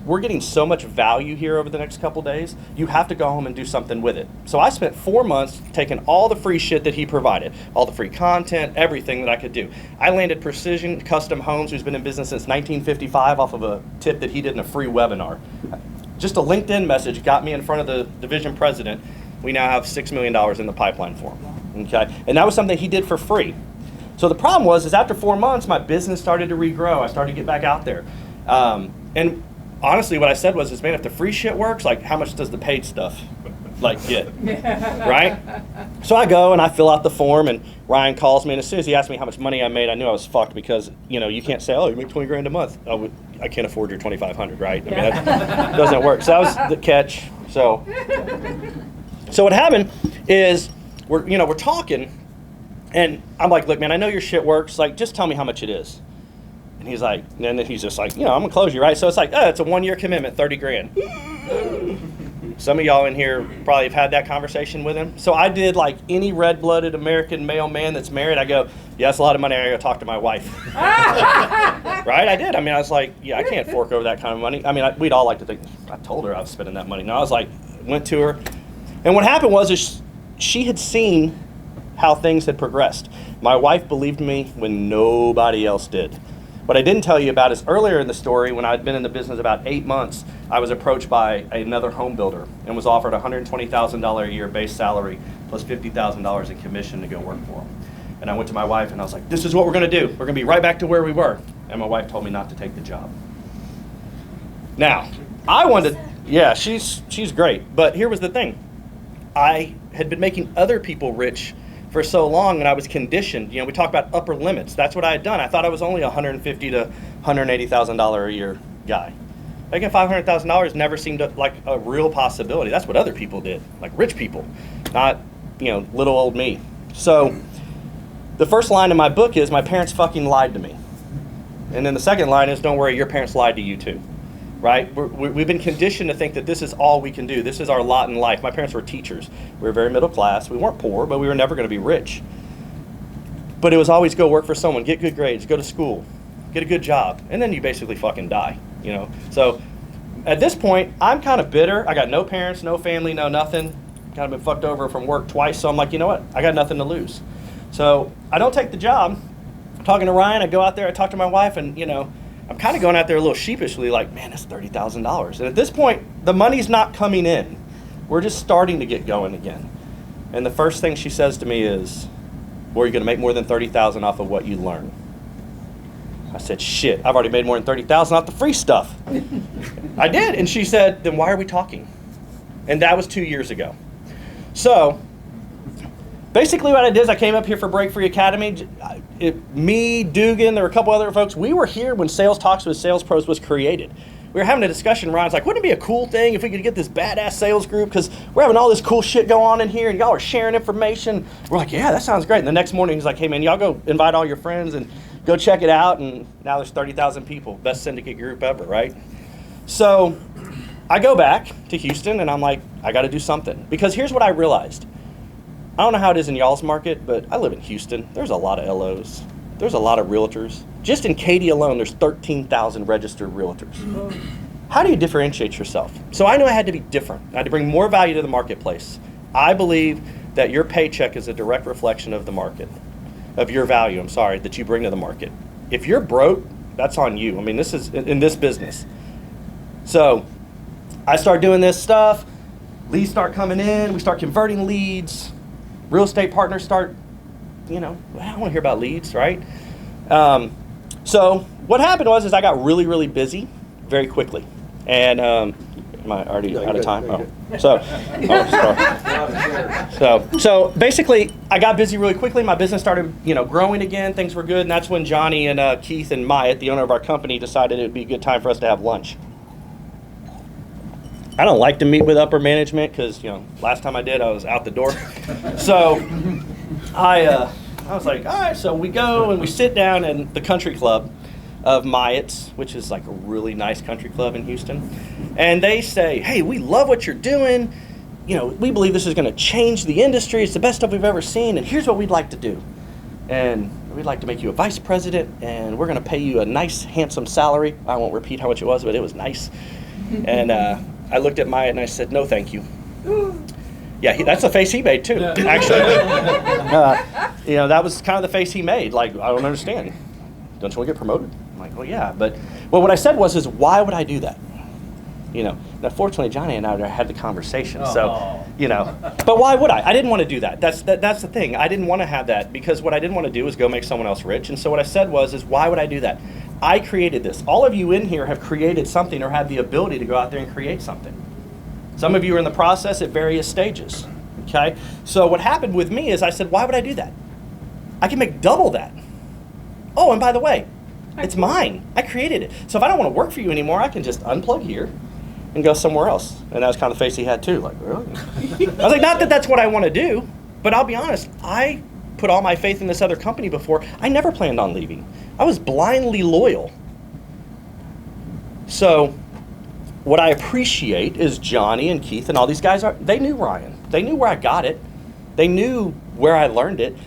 we're getting so much value here over the next couple days, you have to go home and do something with it. So I spent 4 months taking all the free shit that he provided, all the free content, everything that I could do. I landed Precision Custom Homes, who's been in business since 1955, off of a tip that he did in a free webinar. Just a LinkedIn message got me in front of the division president. We now have $6 million in the pipeline for him, okay? And that was something he did for free. So the problem was, is after 4 months, my business started to regrow. I started to get back out there. And honestly, what I said was, man, if the free shit works, like, how much does the paid stuff, like, get, right? So I go and I fill out the form, and Ryan calls me, and as soon as he asked me how much money I made, I knew I was fucked, because, you know, you can't say, oh, you make 20 grand a month. Oh, I can't afford your 2,500, right? I mean, that doesn't work. So that was the catch. So what happened is, we're talking, and I'm like, look, man, I know your shit works. Like, just tell me how much it is. And he's like, and then he's just like, I'm gonna close you, right? So it's like, it's a 1-year commitment, 30 grand. Some of y'all in here probably have had that conversation with him. So I did like any red-blooded American male man that's married. I go, yeah, that's a lot of money. I gotta talk to my wife. Right? I did. I mean, I was like, yeah, I can't fork over that kind of money. I mean, we'd all like to think, I told her I was spending that money. No, I was like, went to her. And what happened was she had seen how things had progressed. My wife believed me when nobody else did. What I didn't tell you about is earlier in the story, when I'd been in the business about 8 months, I was approached by another home builder and was offered $120,000 a year base salary plus $50,000 in commission to go work for him. And I went to my wife and I was like, this is what we're gonna do. We're gonna be right back to where we were. And my wife told me not to take the job. Now, I wanted, yeah, she's great. But here was the thing. I had been making other people rich for so long, and I was conditioned. We talk about upper limits. That's what I had done. I thought I was only $150,000 to $180,000 a year guy. Making $500,000 never seemed like a real possibility. That's what other people did, like rich people, not little old me. So the first line in my book is, my parents fucking lied to me. And then the second line is, don't worry, your parents lied to you too. Right? We've been conditioned to think that this is all we can do. This is our lot in life. My parents were teachers. We were very middle class. We weren't poor, but we were never going to be rich. But it was always go work for someone, get good grades, go to school, get a good job, and then you basically fucking die. So at this point, I'm kind of bitter. I got no parents, no family, no nothing. Kind of been fucked over from work twice. So I'm like, you know what? I got nothing to lose. So I don't take the job. I'm talking to Ryan. I go out there. I talk to my wife, and I'm kind of going out there a little sheepishly, like, man, that's $30,000. And at this point, the money's not coming in. We're just starting to get going again. And the first thing she says to me is, well, are you going to make more than $30,000 off of what you learn? I said, shit, I've already made more than $30,000 off the free stuff. I did. And she said, then why are we talking? And that was 2 years ago. So basically what I did is I came up here for Break Free Academy. Me, Dugan, there were a couple other folks. We were here when Sales Talks with Sales Pros was created. We were having a discussion. Ryan's like, wouldn't it be a cool thing if we could get this badass sales group? Because we're having all this cool shit go on in here, and y'all are sharing information. We're like, yeah, that sounds great. And the next morning, he's like, hey, man, y'all go invite all your friends and go check it out. And now there's 30,000 people. Best syndicate group ever, right? So I go back to Houston, and I'm like, I got to do something. Because here's what I realized. I don't know how it is in y'all's market, but I live in Houston. There's a lot of LOs. There's a lot of realtors. Just in Katy alone, there's 13,000 registered realtors. How do you differentiate yourself? So I knew I had to be different. I had to bring more value to the marketplace. I believe that your paycheck is a direct reflection of the market, of your value, that you bring to the market. If you're broke, that's on you. I mean, this is in this business. So I start doing this stuff. Leads start coming in. We start converting leads. Real estate partners start, I don't want to hear about leads, right? So what happened was I got really, really busy very quickly. And am I already out of time? So basically, I got busy really quickly. My business started, growing again. Things were good. And that's when Johnny and Keith and Myatt, the owner of our company, decided it would be a good time for us to have lunch. I don't like to meet with upper management because, last time I did, I was out the door. So I was like, all right, so we go and we sit down in the country club of Myatt's, which is like a really nice country club in Houston. And they say, hey, we love what you're doing. We believe this is going to change the industry. It's the best stuff we've ever seen. And here's what we'd like to do. And we'd like to make you a vice president, and we're going to pay you a nice, handsome salary. I won't repeat how much it was, but it was nice. And I looked at Myatt and I said, no, thank you. Yeah, that's the face he made too, actually. That was kind of the face he made. Like, I don't understand. Don't you want to get promoted? I'm like, well, yeah. But what I said was, why would I do that? Now fortunately, Johnny and I had the conversation. But why would I? I didn't want to do that. That's the thing. I didn't want to have that because what I didn't want to do was go make someone else rich. And so what I said was, why would I do that? I created this. All of you in here have created something or have the ability to go out there and create something. Some of you are in the process at various stages. Okay? So what happened with me is I said, why would I do that? I can make double that. Oh, and by the way, it's mine. I created it. So if I don't want to work for you anymore, I can just unplug here and go somewhere else. And that was kind of the face he had too. Like, really? I was like, not that that's what I want to do, but I'll be honest, I put all my faith in this other company before. I never planned on leaving. I was blindly loyal. So what I appreciate is Johnny and Keith and all these guys, they knew Ryan. They knew where I got it. They knew where I learned it.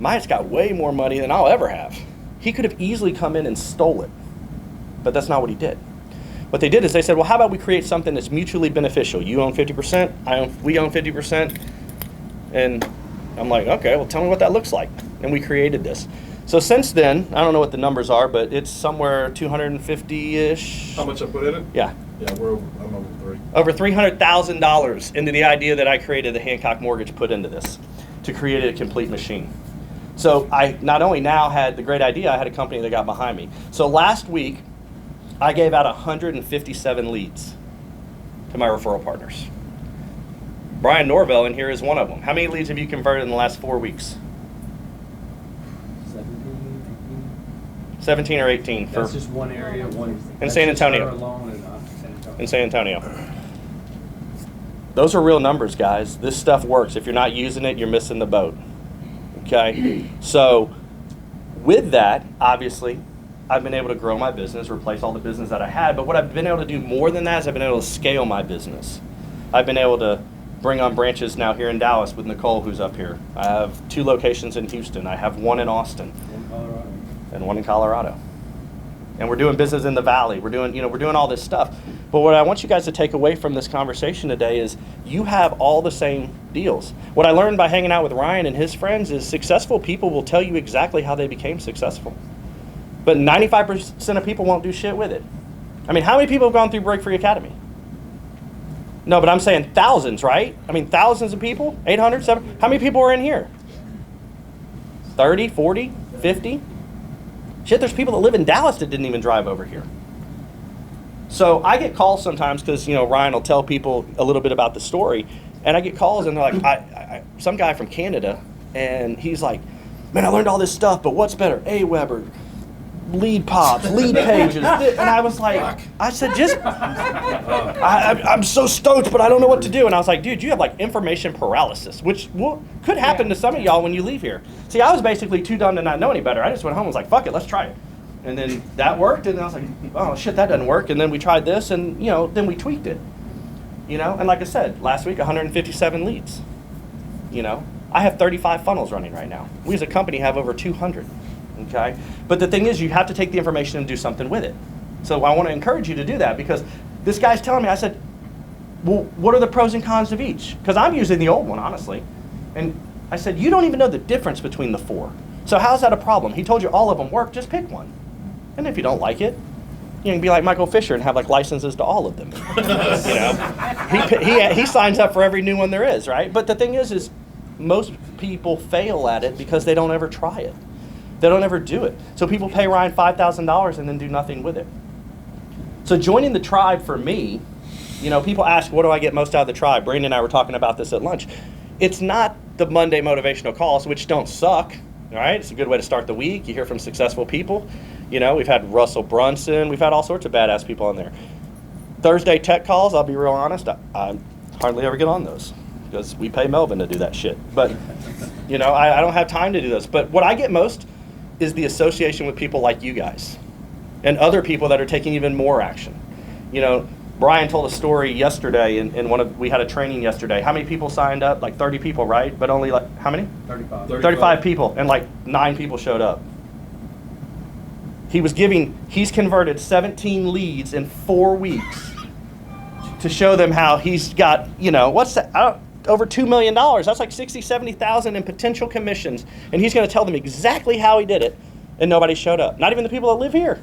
Myatt's got way more money than I'll ever have. He could have easily come in and stole it, but that's not what he did. What they did is they said, well, how about we create something that's mutually beneficial? You own 50%, we own 50%. And I'm like, okay, well, tell me what that looks like. And we created this. So since then, I don't know what the numbers are, but it's somewhere 250-ish. How much I put in it? Yeah. Yeah, I'm over three. Over $300,000 into the idea that I created, the Hancock Mortgage put into this to create a complete machine. So I not only now had the great idea, I had a company that got behind me. So last week, I gave out 157 leads to my referral partners. Brian Norvell in here is one of them. How many leads have you converted in the last 4 weeks? 17 or 18. That's just one area. In San Antonio. In San Antonio. Those are real numbers, guys. This stuff works. If you're not using it, you're missing the boat. Okay? So with that, obviously, I've been able to grow my business, replace all the business that I had. But what I've been able to do more than that is I've been able to scale my business. I've been able to bring on branches now here in Dallas with Nicole, who's up here. I have 2 locations in Houston. I have 1 in Austin. And 1 in Colorado. And we're doing business in the Valley. We're doing all this stuff. But what I want you guys to take away from this conversation today is you have all the same deals. What I learned by hanging out with Ryan and his friends is successful people will tell you exactly how they became successful. But 95% of people won't do shit with it. I mean, how many people have gone through Break Free Academy? No, but I'm saying thousands, right? I mean, thousands of people? 800, 700? How many people are in here? 30, 40, 50? Shit, there's people that live in Dallas that didn't even drive over here. So I get calls sometimes because, Ryan will tell people a little bit about the story. And I get calls and they're like, some guy from Canada, and he's like, man, I learned all this stuff, but what's better? AWeber, lead pops, lead pages. And I was like, I said, I'm so stoked, but I don't know what to do. And I was like, dude, you have like information paralysis, which could happen to some of y'all when you leave here. See, I was basically too dumb to not know any better. I just went home and was like, fuck it, let's try it. And then that worked, and I was like, oh shit, that doesn't work. And then we tried this, and then we tweaked it. And like I said, last week, 157 leads. I have 35 funnels running right now. We as a company have over 200. Okay? But the thing is, you have to take the information and do something with it. So I want to encourage you to do that because this guy's telling me, I said, well, what are the pros and cons of each? Because I'm using the old one, honestly. And I said, you don't even know the difference between the 4. So how's that a problem? He told you all of them work, just pick one. And if you don't like it, you can be like Michael Fisher and have like licenses to all of them. He signs up for every new one there is, right? But the thing is most people fail at it because they don't ever try it. They don't ever do it. So people pay Ryan $5,000 and then do nothing with it. So joining the tribe for me, people ask, what do I get most out of the tribe? Brandon and I were talking about this at lunch. It's not the Monday motivational calls, which don't suck, all right? It's a good way to start the week. You hear from successful people. We've had Russell Brunson. We've had all sorts of badass people on there. Thursday tech calls, I'll be real honest, I hardly ever get on those because we pay Melvin to do that shit. But, I don't have time to do those. But what I get most is the association with people like you guys and other people that are taking even more action. Brian told a story yesterday we had a training yesterday. How many people signed up? Like 30 people, right? But only like, how many? 35 people, and like 9 people showed up. He's converted 17 leads in 4 weeks to show them how he's got, what's that? Over $2 million. That's like 60, 70,000 in potential commissions. And he's going to tell them exactly how he did it. And nobody showed up. Not even the people that live here.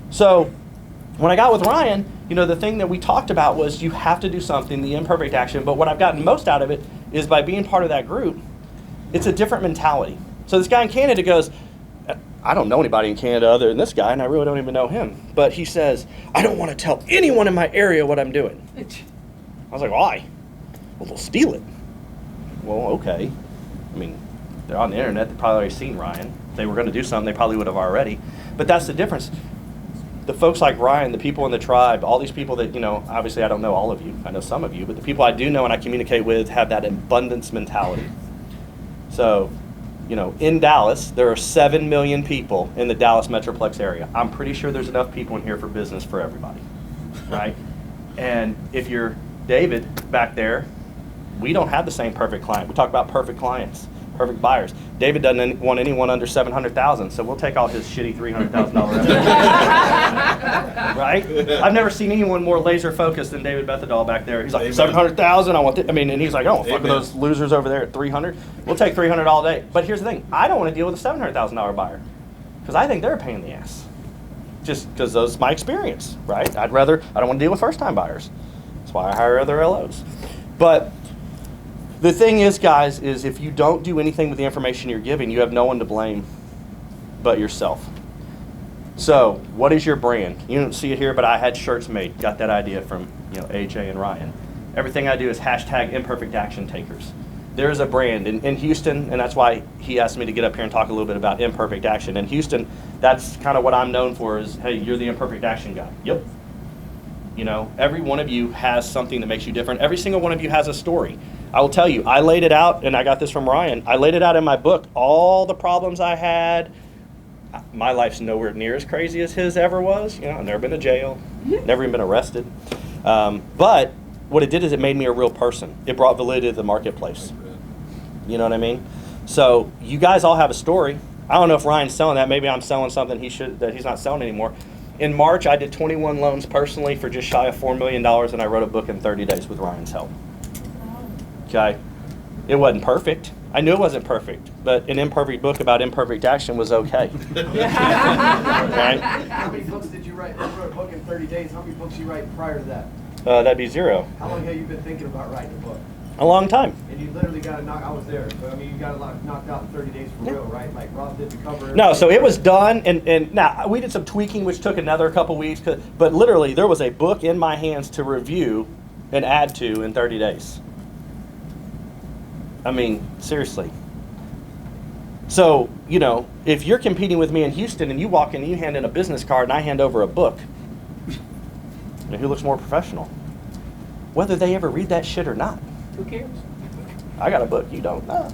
So when I got with Ryan, the thing that we talked about was you have to do something, the imperfect action. But what I've gotten most out of it is by being part of that group, it's a different mentality. So this guy in Canada goes, I don't know anybody in Canada other than this guy, and I really don't even know him. But he says, I don't want to tell anyone in my area what I'm doing. I was like, why? Well, they'll steal it. Well, okay. I mean, they're on the internet. They've probably already seen Ryan. If they were going to do something, they probably would have already. But that's the difference. The folks like Ryan, the people in the tribe, all these people that, obviously I don't know all of you. I know some of you. But the people I do know and I communicate with have that abundance mentality. So, in Dallas, there are 7 million people in the Dallas Metroplex area. I'm pretty sure there's enough people in here for business for everybody, right? And if you're David back there, we don't have the same perfect client. We talk about perfect clients, perfect buyers. David doesn't want anyone under $700,000, so we'll take all his shitty $300,000. Right? I've never seen anyone more laser focused than David Bethadal back there. He's like, 700,000. I want. And he's like, oh, fuck with those losers over there at 300. We'll take 300 all day. But here's the thing: I don't want to deal with a $700,000 buyer because I think they're a pain in the ass. Just because that's my experience, right? I don't want to deal with first-time buyers. That's why I hire other LOs. But the thing is, guys, is if you don't do anything with the information you're giving, you have no one to blame but yourself. So, what is your brand? You don't see it here, but I had shirts made. Got that idea from AJ and Ryan. Everything I do is hashtag imperfect action takers. There's a brand in Houston, and that's why he asked me to get up here and talk a little bit about imperfect action. In Houston, that's kind of what I'm known for is, hey, you're the imperfect action guy. Yep. Every one of you has something that makes you different. Every single one of you has a story. I will tell you, I laid it out, and I got this from Ryan. I laid it out in my book, all the problems I had. My life's nowhere near as crazy as his ever was. I've never been to jail, never even been arrested. But what it did is it made me a real person. It brought validity to the marketplace. You know what I mean? So you guys all have a story. I don't know if Ryan's selling that. Maybe I'm selling something that he's not selling anymore. In March, I did 21 loans personally for just shy of $4 million, and I wrote a book in 30 days with Ryan's help. Okay? It wasn't perfect. I knew it wasn't perfect, but an imperfect book about imperfect action was okay. Right? How many books did you write? You wrote a book in 30 days. How many books did you write prior to that? That'd be 0. How long have you been thinking about writing a book? A long time. And you literally got it knocked. I was there, but you got it knocked out in 30 days for real, right? Like Rob did the cover. No, so it was done, and now we did some tweaking, which took another couple weeks. But literally, there was a book in my hands to review and add to in 30 days. I mean, seriously. So, if you're competing with me in Houston and you walk in and you hand in a business card and I hand over a book, who looks more professional? Whether they ever read that shit or not. Who cares? I got a book, you don't. So,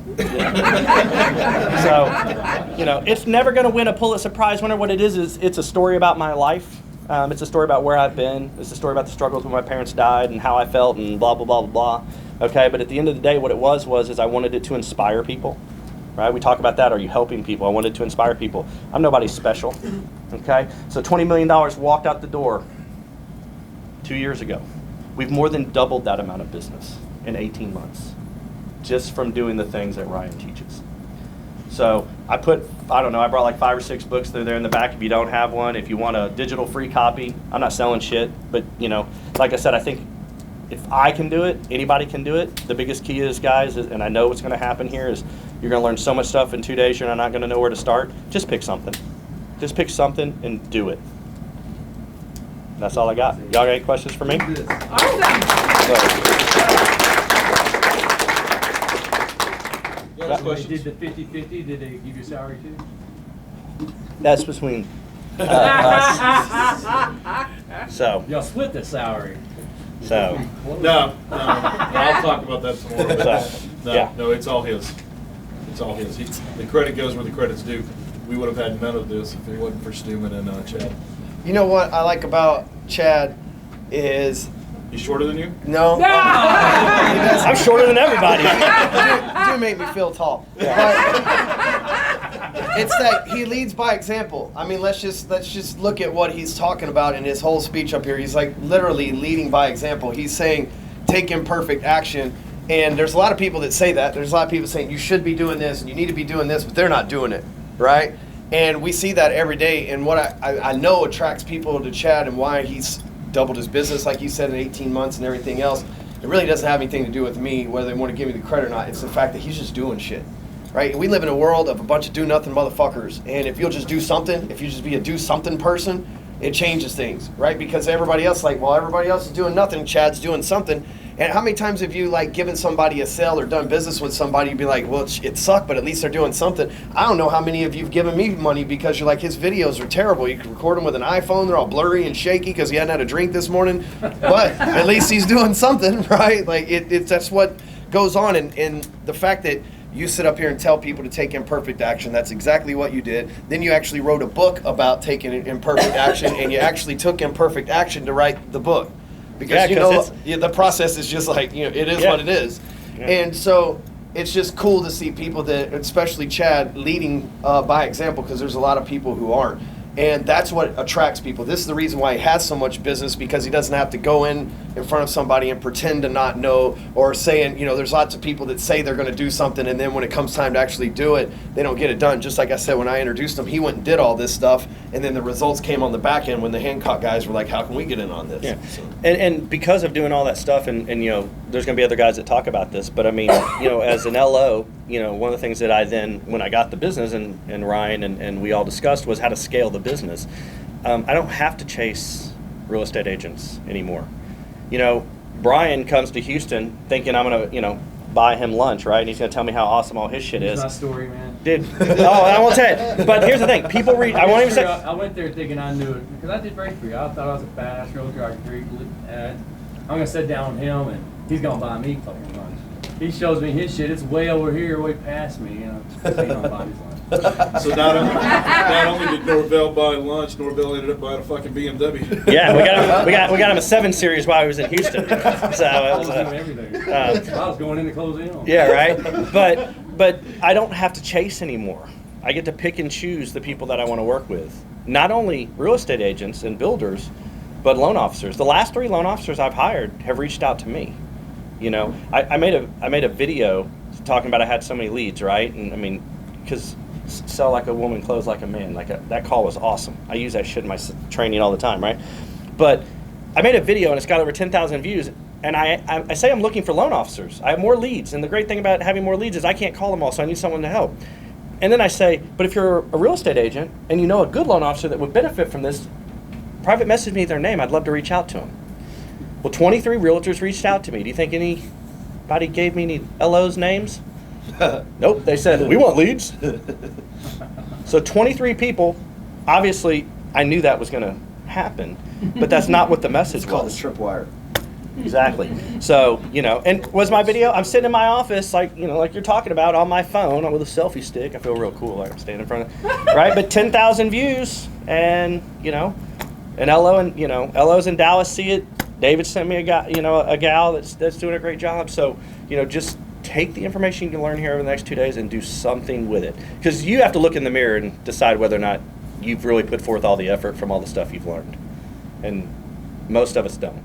it's never going to win a Pulitzer Prize winner. What it is it's a story about my life. It's a story about where I've been. It's a story about the struggles when my parents died and how I felt and blah, blah, blah, blah, blah. Okay, but at the end of the day, what it was I wanted it to inspire people. Right? We talk about that. Are you helping people? I wanted to inspire people. I'm nobody special. Okay? So $20 million walked out the door 2 years ago. We've more than doubled that amount of business in 18 months just from doing the things that Ryan teaches. So I brought like 5 or 6 books. They're there in the back if you don't have one. If you want a digital free copy, I'm not selling shit. But, like I said, I think if I can do it, anybody can do it. The biggest key is, guys, and I know what's going to happen here is you're going to learn so much stuff in 2 days, you're not going to know where to start. Just pick something. Just pick something and do it. That's all I got. Y'all got any questions for me? They did the 50-50, did they give you salary too? That's between us. So. Y'all split the salary. So. No, I'll talk about that tomorrow. So, No, it's all his. It's all his. The credit goes where the credit's due. We would have had none of this if it wasn't for Stuman and Chad. You know what I like about Chad is... He's shorter than you? No. I'm shorter than everybody. Do make me feel tall. Yeah. it's that he leads by example. I mean, let's just look at what he's talking about in his whole speech up here. He's like literally leading by example. He's saying, take imperfect action. And there's a lot of people that say that. There's a lot of people saying you should be doing this and you need to be doing this, but they're not doing it, right? And we see that every day. And what I know attracts people to Chad and why he's doubled his business, like you said, in 18 months and everything else, it really doesn't have anything to do with me, whether they want to give me the credit or not. It's the fact that he's just doing shit, right? We live in a world of a bunch of do-nothing motherfuckers. And if you'll just do something, if you just be a do-something person, it changes things, right? Because everybody else, like, well, everybody else is doing nothing, Chad's doing something. And how many times have you, like, given somebody a sale or done business with somebody, you'd be like, well, it sucked, but at least they're doing something. I don't know how many of you have given me money because you're like, his videos are terrible. You can record them with an iPhone. They're all blurry and shaky because he hadn't had a drink this morning. But at least he's doing something, right? Like, that's what goes on. And the fact that you sit up here and tell people to take imperfect action, that's exactly what you did. Then you actually wrote a book about taking imperfect action, and you actually took imperfect action to write the book. Because the process is just like, it is what it is. Yeah. And so it's just cool to see people that, especially Chad, leading by example, because there's a lot of people who aren't. And that's what attracts people. This is the reason why he has so much business, because he doesn't have to go in front of somebody and pretend to not know, or saying, there's lots of people that say they're going to do something, and then when it comes time to actually do it, they don't get it done. Just like I said, when I introduced him, he went and did all this stuff, and then the results came on the back end when the Hancock guys were like, how can we get in on this? Yeah. So. And because of doing all that stuff, and there's going to be other guys that talk about this, but I mean, as an LO, one of the things that I then, when I got the business, and Ryan and we all discussed, was how to scale the business. I don't have to chase real estate agents anymore. Brian comes to Houston thinking I'm going to, buy him lunch, right? And he's going to tell me how awesome all his shit is. That's my story, man. I won't tell you. But here's the thing. People read, I won't even say. I went there thinking I knew it, because I did great for you. I thought I was a badass realtor. I could I'm going to sit down with him, and he's going to buy me fucking lunch. He shows me his shit. It's way over here, way past me. He's going to buy his lunch. So not only did Norvell buy lunch, Norvell ended up buying a fucking BMW. Yeah, we got him a 7 Series while he was in Houston. So it was everything. I was going in to close in. Yeah, right. But I don't have to chase anymore. I get to pick and choose the people that I want to work with. Not only real estate agents and builders, but loan officers. The last 3 loan officers I've hired have reached out to me. I made a video talking about I had so many leads, right? And I mean, because sell like a woman, close like a man. That call was awesome. I use that shit in my training all the time, right? But I made a video and it's got over 10,000 views. And I say I'm looking for loan officers. I have more leads. And the great thing about having more leads is I can't call them all, so I need someone to help. And then I say, but if you're a real estate agent and you know a good loan officer that would benefit from this, private message me their name. I'd love to reach out to them. Well, 23 realtors reached out to me. Do you think anybody gave me any LOs names? Nope. They said, we want leads. So 23 people, obviously, I knew that was going to happen, but that's not what the message It's called a was. tripwire. Exactly. So, and was my video, I'm sitting in my office, like you're talking about, on my phone with a selfie stick. I feel real cool, like I'm standing in front of, right? But 10,000 views, and, an LO, and, LOs in Dallas see it. David sent me a guy, a gal that's doing a great job. So, just take the information you learn here over the next 2 days and do something with it. Because you have to look in the mirror and decide whether or not you've really put forth all the effort from all the stuff you've learned. And most of us don't.